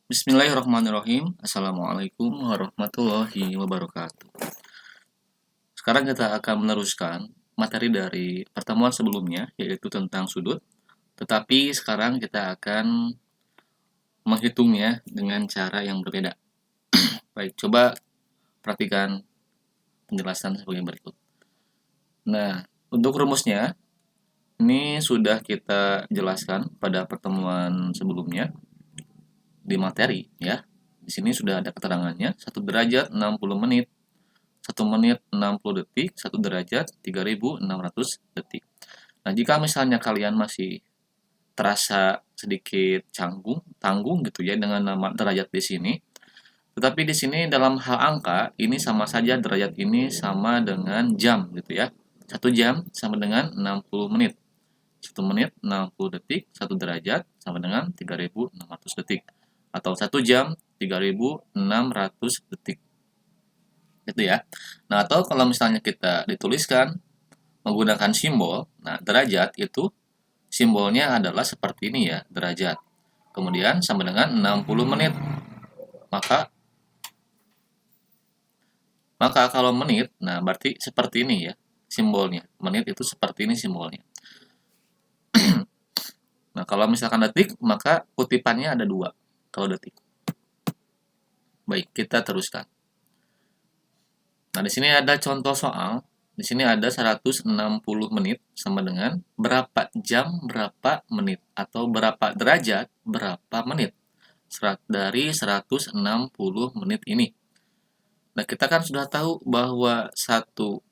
Bismillahirrahmanirrahim. Assalamualaikum warahmatullahi wabarakatuh. Sekarang kita akan meneruskan materi dari pertemuan sebelumnya, yaitu tentang sudut. Tetapi sekarang kita akan menghitungnya dengan cara yang berbeda. Baik, coba perhatikan penjelasan sebagai berikut. Nah, untuk rumusnya, ini sudah kita jelaskan pada pertemuan sebelumnya di materi, ya. Di sini sudah ada keterangannya, 1 derajat 60 menit, 1 menit 60 detik, 1 derajat 3600 detik. Nah, jika misalnya kalian masih terasa sedikit tanggung gitu ya dengan nama derajat di sini, tetapi di sini dalam hal angka ini sama saja derajat ini sama dengan jam gitu ya. 1 jam sama dengan 60 menit. 1 menit 60 detik, 1 derajat sama dengan 3600 detik. Atau 1 jam 3600 detik. Gitu ya. Nah, atau kalau misalnya kita dituliskan menggunakan simbol, nah derajat itu simbolnya adalah seperti ini ya, derajat. Kemudian sama dengan 60 menit. Maka kalau menit, nah berarti seperti ini ya simbolnya. Menit itu seperti ini simbolnya. Nah, kalau misalkan detik, maka kutipannya ada 2 kalau detik. Baik, kita teruskan. Nah, di sini ada contoh soal. Di sini ada 160 menit sama dengan berapa jam, berapa menit. Atau berapa derajat, berapa menit. Dari 160 menit ini. Nah, kita kan sudah tahu bahwa 1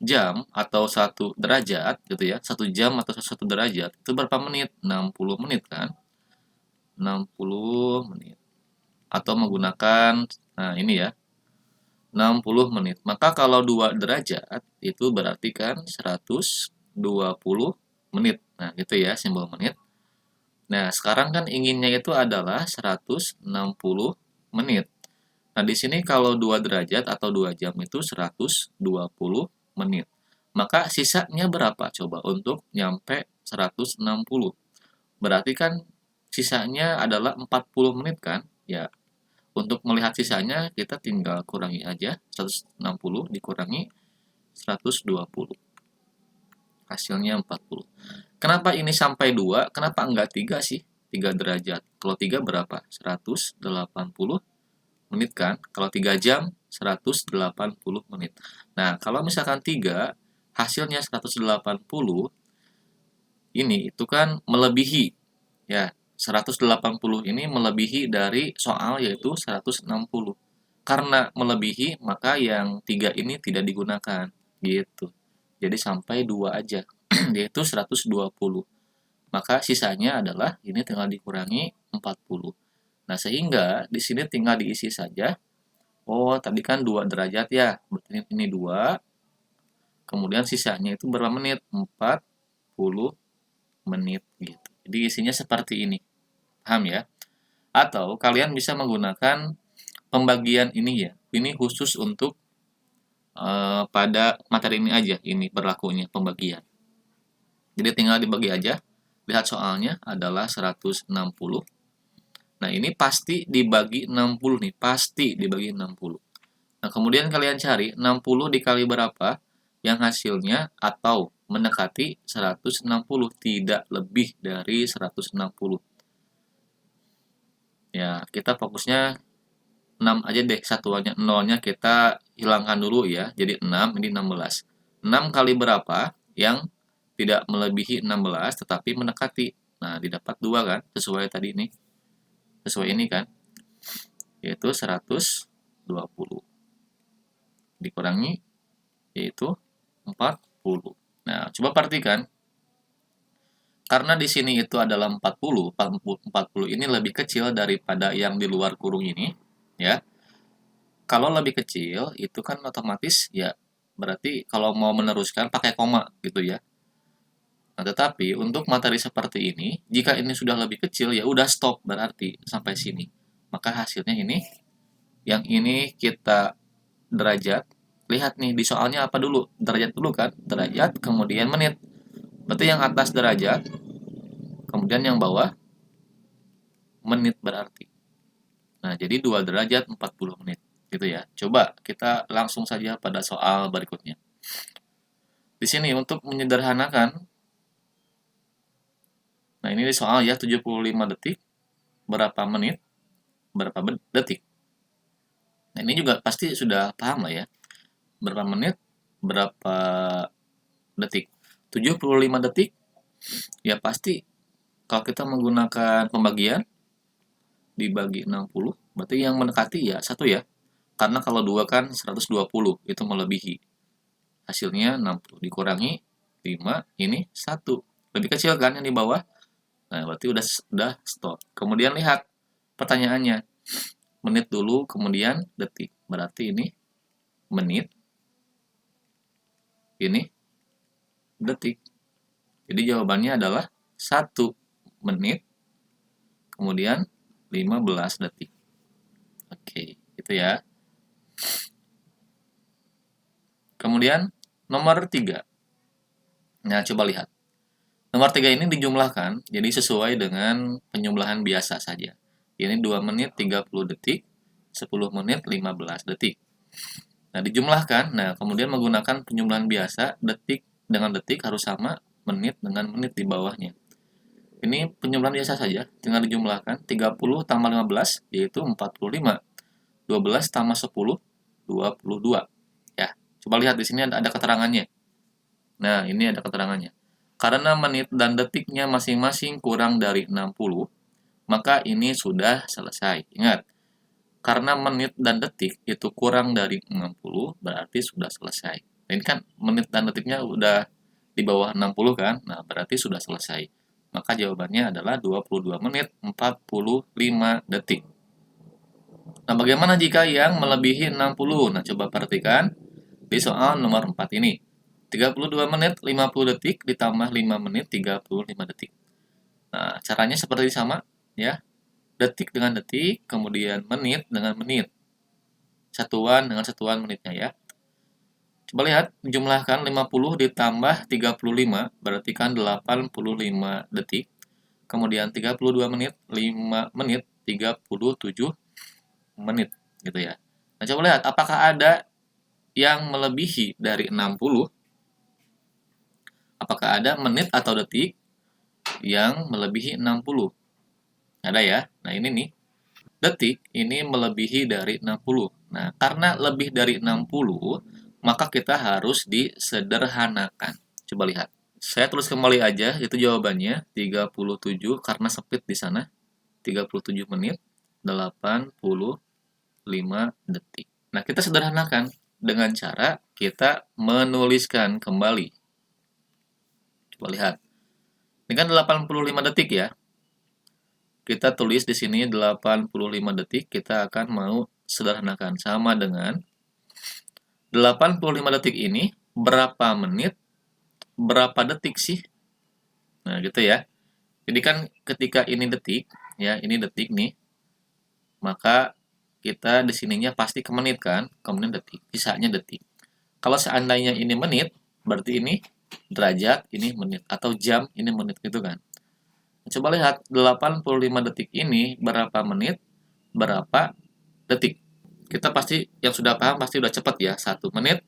jam atau 1 derajat gitu ya. 1 jam atau 1 derajat itu berapa menit? 60 menit kan? 60 menit. Atau menggunakan, nah ini ya, 60 menit. Maka kalau 2 derajat itu berarti kan 120 menit. Nah, gitu ya simbol menit. Nah, sekarang kan inginnya itu adalah 160 menit. Nah, di sini kalau 2 derajat atau 2 jam itu 120 menit. Maka sisanya berapa coba untuk nyampe 160? Berarti kan sisanya adalah 40 menit kan? Ya, untuk melihat sisanya, kita tinggal kurangi aja 160 dikurangi 120. Hasilnya 40. Kenapa ini sampai 2? Kenapa enggak 3 sih? 3 derajat. Kalau 3 berapa? 180 menit kan? Kalau 3 jam, 180 menit. Nah, kalau misalkan 3, hasilnya 180, ini itu kan melebihi. Ya, 180 ini melebihi dari soal yaitu 160. Karena melebihi, maka yang 3 ini tidak digunakan. Gitu. Jadi sampai 2 aja, yaitu 120. Maka sisanya adalah ini tinggal dikurangi 40. Nah, sehingga di sini tinggal diisi saja. Oh, tadi kan 2 derajat ya. Berarti ini 2. Kemudian sisanya itu berapa menit? 40 menit gitu. Jadi isinya seperti ini. Paham ya? Atau kalian bisa menggunakan pembagian ini ya. Ini khusus untuk pada materi ini aja, ini berlakunya pembagian. Jadi tinggal dibagi aja. Lihat soalnya adalah 160. Nah, ini pasti dibagi 60 nih, pasti dibagi 60. Nah, kemudian kalian cari 60 dikali berapa yang hasilnya atau mendekati 160, tidak lebih dari 160. Ya, kita fokusnya 6 aja deh, satuannya nolnya kita hilangkan dulu ya. Jadi 6, ini 16. 6 kali berapa yang tidak melebihi 16 tetapi mendekati. Nah, didapat 2 kan, sesuai tadi ini. Sesuai ini kan, yaitu 120. Dikurangi yaitu 40. Nah, coba perhatikan. Karena di sini itu adalah 40 ini lebih kecil daripada yang di luar kurung ini, ya. Kalau lebih kecil, itu kan otomatis ya berarti kalau mau meneruskan pakai koma gitu ya. Nah, tetapi untuk materi seperti ini, jika ini sudah lebih kecil ya udah stop berarti sampai sini. Maka hasilnya ini, yang ini kita derajat. Lihat nih di soalnya apa dulu? Derajat dulu kan? Derajat, kemudian menit. Berarti yang atas derajat, kemudian yang bawah menit berarti. Nah, jadi 2 derajat 40 menit. Gitu ya. Coba kita langsung saja pada soal berikutnya. Di sini untuk menyederhanakan, nah ini soal ya 75 detik, berapa menit, berapa detik. Nah, ini juga pasti sudah paham lah ya. Berapa menit, berapa detik. 75 detik, ya pasti kalau kita menggunakan pembagian, dibagi 60, berarti yang mendekati ya 1 ya. Karena kalau 2 kan 120, itu melebihi. Hasilnya 60 dikurangi 5, ini 1. Lebih kecil kan yang di bawah? Nah, berarti udah stop. Kemudian lihat pertanyaannya. Menit dulu, kemudian detik. Berarti ini menit, ini detik. Jadi jawabannya adalah 1 menit, kemudian 15 detik. Oke, itu ya. Kemudian nomor 3. Nah, coba lihat. Nomor 3 ini dijumlahkan, jadi sesuai dengan penjumlahan biasa saja. Ini 2 menit 30 detik, 10 menit 15 detik. Nah, dijumlahkan, nah kemudian menggunakan penjumlahan biasa, detik dengan detik harus sama, menit dengan menit di bawahnya. Ini penjumlahan biasa saja, tinggal dijumlahkan, 30 tambah 15, yaitu 45. 12 tambah 10, 22. Ya, coba lihat di sini ada keterangannya. Nah, ini ada keterangannya. Karena menit dan detiknya masing-masing kurang dari 60, maka ini sudah selesai. Ingat, karena menit dan detik itu kurang dari 60, berarti sudah selesai. Nah, ini kan menit dan detiknya udah di bawah 60 kan? Nah, berarti sudah selesai. Maka jawabannya adalah 22 menit 45 detik. Nah, bagaimana jika yang melebihi 60? Nah, coba perhatikan di soal nomor 4 ini. 32 menit 50 detik ditambah 5 menit 35 detik. Nah, caranya seperti sama ya. Detik dengan detik, kemudian menit dengan menit. Satuan dengan satuan menitnya ya. Coba lihat, jumlahkan 50 ditambah 35, berarti kan 85 detik. Kemudian 32 menit, 5 menit, 37 menit gitu ya. Nah, coba lihat apakah ada yang melebihi dari 60? Apakah ada menit atau detik yang melebihi 60? Ada ya. Nah, ini nih. Detik ini melebihi dari 60. Nah, karena lebih dari 60, maka kita harus disederhanakan. Coba lihat. Saya tulis kembali aja, itu jawabannya 37 karena sempit di sana. 37 menit 85 detik. Nah, kita sederhanakan dengan cara kita menuliskan kembali. Coba lihat. Ini kan 85 detik ya. Kita tulis di sini 85 detik, kita akan mau sederhanakan sama dengan 85 detik ini berapa menit, berapa detik sih? Nah, gitu ya. Jadi kan ketika ini detik, ya, ini detik nih, maka kita di sininya pasti ke menit kan, kemudian detik, sisanya detik. Kalau seandainya ini menit, berarti ini derajat, ini menit, atau jam, ini menit gitu kan. Coba lihat 85 detik ini berapa menit, berapa detik. Kita pasti yang sudah paham pasti udah cepat ya, 1 menit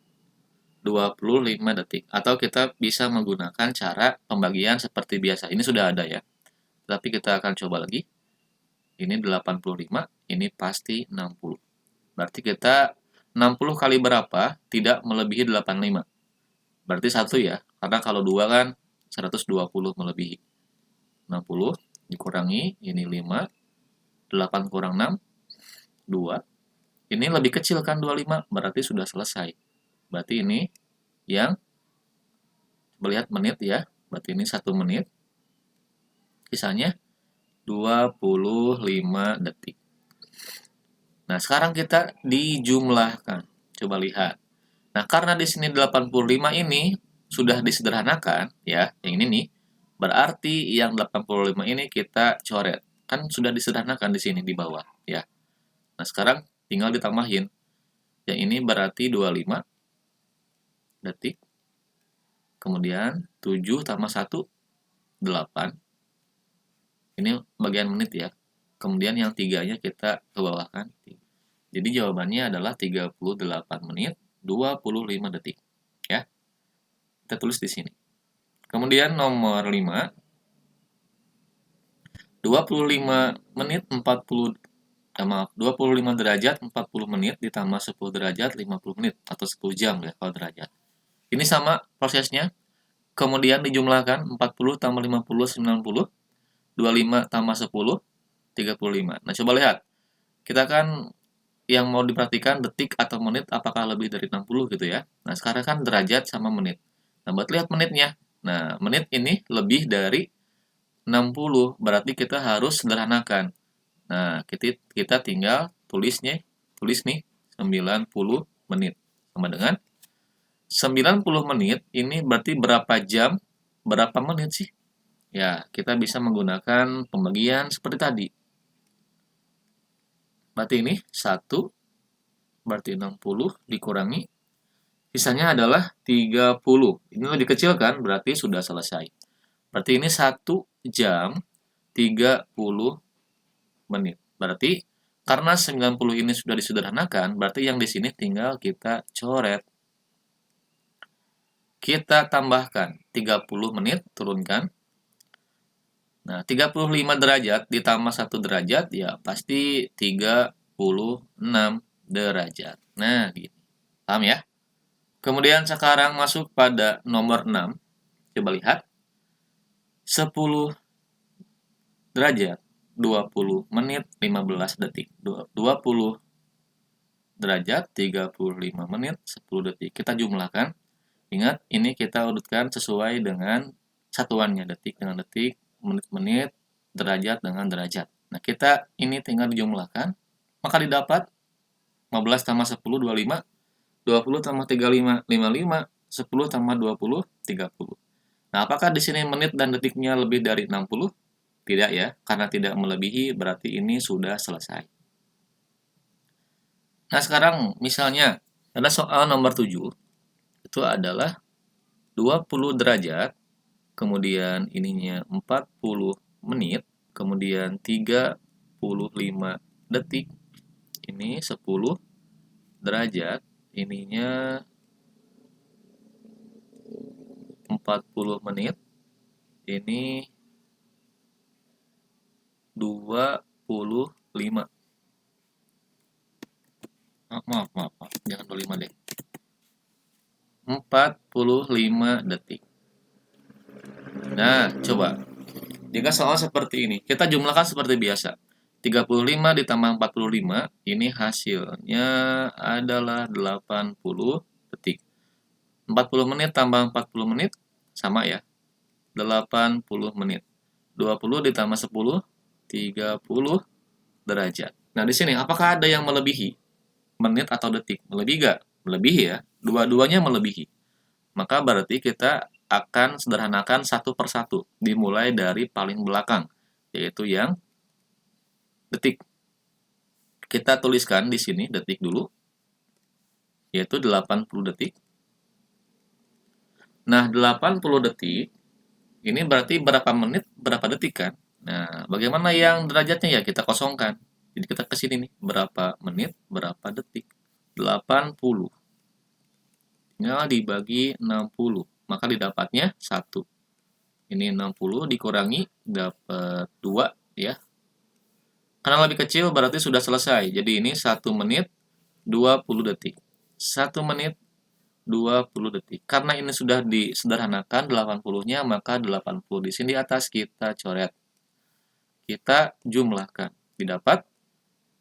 25 detik. Atau kita bisa menggunakan cara pembagian seperti biasa. Ini sudah ada ya. Tapi kita akan coba lagi. Ini 85, ini pasti 60. Berarti kita 60 kali berapa tidak melebihi 85. Berarti 1 ya. Karena kalau 2 kan 120 melebihi. 60 dikurangi, ini 5, 8 kurang 6, 2. Ini lebih kecil kan 25, berarti sudah selesai. Berarti ini yang melihat menit ya, berarti ini 1 menit. Sisanya 25 detik. Nah, sekarang kita dijumlahkan. Coba lihat. Nah, karena di sini 85 ini sudah disederhanakan ya, yang ini nih. Berarti yang 85 ini kita coret. Kan sudah disederhanakan di sini di bawah ya. Nah, sekarang tinggal ditambahin. Yang ini berarti 25 detik. Kemudian 7 tambah 1, 8. Ini bagian menit ya. kemudian yang 3-nya kita ke bawah kan. Jadi jawabannya adalah 38 menit 25 detik. Ya. Kita tulis di sini. Kemudian nomor 5, 25 menit 25 derajat 40 menit ditambah 10 derajat 50 menit atau 10 jam ya kalau derajat. Ini sama prosesnya. Kemudian dijumlahkan 40 tambah 50 90, 25 tambah 10 35. Nah, coba lihat. Kita kan yang mau diperhatikan detik atau menit apakah lebih dari 60 gitu ya. Nah, sekarang kan derajat sama menit. Nah, buat lihat menitnya. Nah, menit ini lebih dari 60, berarti kita harus sederhanakan. Nah, kita tinggal tulis nih 90 menit. Sama dengan 90 menit ini berarti berapa jam, berapa menit sih? Ya, kita bisa menggunakan pembagian seperti tadi. Berarti ini 1, berarti 60 dikurangi, sisanya adalah 30. Ini lebih kecil kan, berarti sudah selesai. Berarti ini 1 jam 30 menit. Berarti karena 90 ini sudah disederhanakan, berarti yang di sini tinggal kita coret. Kita tambahkan 30 menit, turunkan. Nah, 35 derajat ditambah 1 derajat, ya pasti 36 derajat. Nah, gitu. Paham ya? Kemudian sekarang masuk pada nomor 6. Coba lihat. 10 derajat, 20 menit, 15 detik. 20 derajat, 35 menit, 10 detik. Kita jumlahkan. Ingat, ini kita urutkan sesuai dengan satuannya. Detik dengan detik, menit-menit, derajat dengan derajat. Nah, kita ini tinggal dijumlahkan. Maka didapat 15 tambah 10, 25. 20 tambah 35, 55. 10 tambah 20, 30. Nah, apakah di sini menit dan detiknya lebih dari 60? Tidak ya, karena tidak melebihi berarti ini sudah selesai. Nah, sekarang misalnya ada soal nomor 7. Itu adalah 20 derajat, kemudian ininya 40 menit, kemudian 35 detik. Ini 10 derajat, ininya 40 menit, ini 25. Maaf, jangan 25 deh. 45 detik. Nah, coba. Jika soal seperti ini, kita jumlahkan seperti biasa. 35 ditambah 45, ini hasilnya adalah 80 detik. 40 menit tambah 40 menit, sama ya. 80 menit. 20 ditambah 10, 30 derajat. Nah, di sini apakah ada yang melebihi menit atau detik? Melebihi nggak? Melebihi ya. Dua-duanya melebihi. Maka berarti kita akan sederhanakan satu persatu, dimulai dari paling belakang, yaitu yang detik. Kita tuliskan di sini detik dulu, yaitu 80 detik. Nah, 80 detik, ini berarti berapa menit, berapa detik kan? Nah, bagaimana yang derajatnya ya? Kita kosongkan. Jadi kita ke sini nih, berapa menit, berapa detik. 80. Tinggal dibagi 60. Maka didapatnya 1. Ini 60 dikurangi, dapat 2 ya. Karena lebih kecil berarti sudah selesai. Jadi ini 1 menit 20 detik. 1 menit 20 detik. Karena ini sudah disederhanakan 80-nya, maka 80 di sini di atas kita coret. Kita jumlahkan. Didapat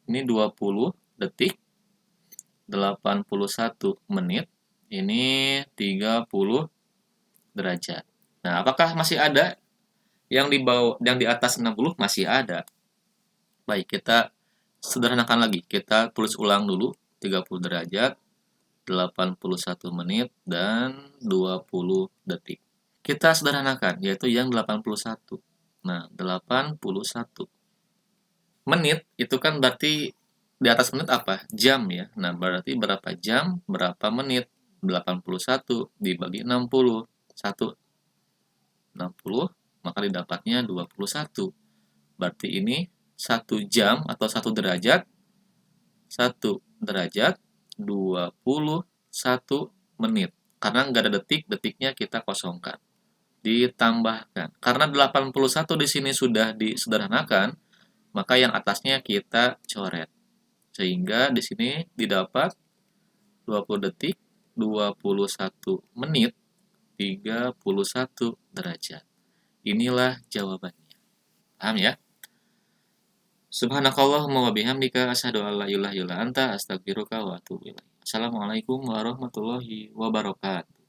ini 20 detik, 81 menit, ini 30 derajat. Nah, apakah masih ada yang di bawah, yang di atas 60? Masih ada. Baik, kita sederhanakan lagi. Kita tulis ulang dulu 30 derajat, 81 menit, dan 20 detik. Kita sederhanakan, yaitu yang 81. Nah, 81 menit itu kan berarti di atas menit apa? Jam ya. Nah, berarti berapa jam, berapa menit? 81 dibagi 60. 60, maka didapatnya 21. Berarti ini 1 jam atau 1 derajat, 21 menit. Karena nggak ada detik, detiknya kita kosongkan. Ditambahkan. Karena 81 di sini sudah disederhanakan, maka yang atasnya kita coret. Sehingga di sini didapat 20 detik, 21 menit, 31 derajat. Inilah jawabannya. Paham ya? Subhanakallahumma wa bihamdika asyhadu an la ilaha illa anta astaghfiruka wa atubu ilaik. Assalamualaikum warahmatullahi wabarakatuh.